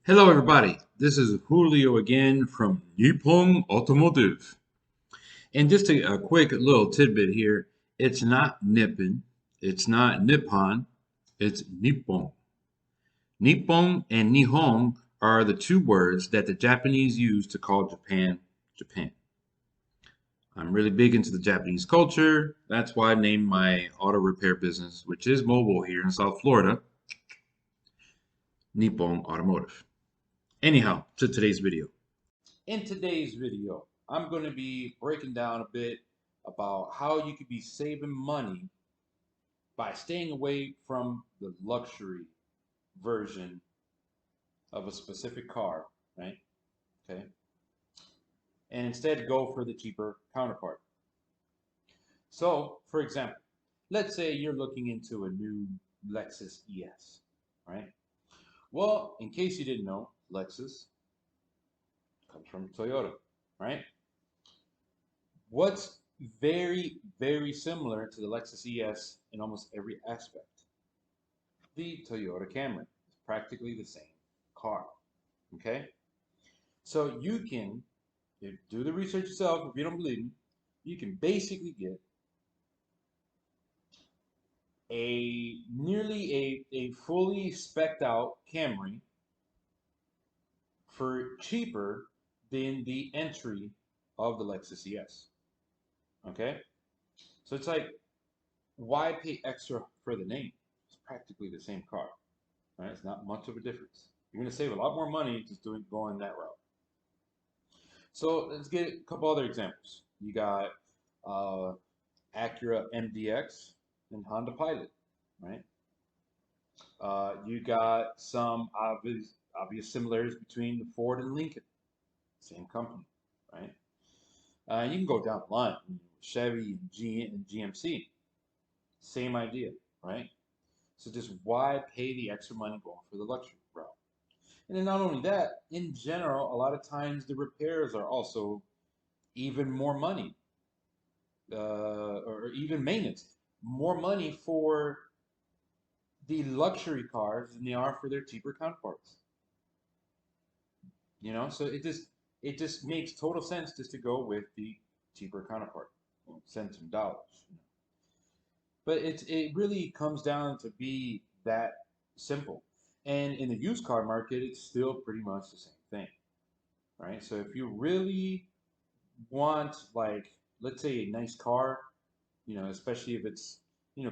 Hello, everybody. This is Julio again from Nippon Automotive. And just a quick little tidbit here, it's not Nippon, it's not Nippon, it's Nippon. Nippon and Nihon are the two words that the Japanese use to call Japan, Japan. I'm really big into the Japanese culture. That's why I named my auto repair business, which is mobile here in South Florida, Nippon Automotive. Anyhow, to today's video. In today's video, I'm going to be breaking down a bit about how you could be saving money by staying away from the luxury version of a specific car, right? Okay. And instead go for the cheaper counterpart. So, for example, let's say you're looking into a new Lexus ES, right? Well, in case you didn't know, Lexus comes from Toyota, right? What's very similar to the Lexus ES in almost every aspect? The Toyota Camry. It's practically the same car. Okay? So you can do the research yourself if you don't believe me. You can basically get a nearly a fully specced out Camry for cheaper than the entry of the Lexus ES. Okay? So it's like, why pay extra for the name? It's practically the same car. Right? It's not much of a difference. You're going to save a lot more money just going that route. So let's get a couple other examples. You got uh, Acura MDX and Honda Pilot, right? You got some obvious similarities between the Ford and Lincoln, same company, right? You can go down the line, Chevy and GMC, same idea, right? So just why pay the extra money going for the luxury route? And then not only that, in general, a lot of times the repairs are also even more money, or even maintenance, more money for the luxury cars than they are for their cheaper counterparts. So it just makes total sense just to go with the cheaper counterpart, cents and dollars. But it really comes down to be that simple. And in the used car market, it's still pretty much the same thing, right? So if you really want, like, let's say a nice car, especially if it's,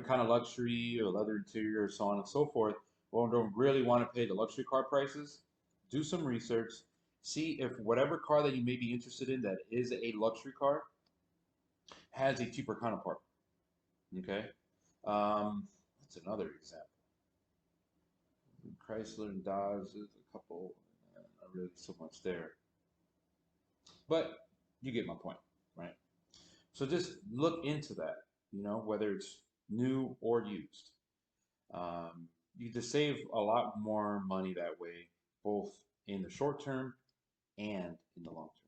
kind of luxury or leather interior, so on and so forth, or don't really want to pay the luxury car prices, do some research, see if whatever car that you may be interested in that is a luxury car has a cheaper counterpart. Okay. That's another example. Chrysler and Dodge, there's a couple, not really so much there. But you get my point, right? So just look into that, whether it's new or used. You just save a lot more money that way, both in the short term and in the long term.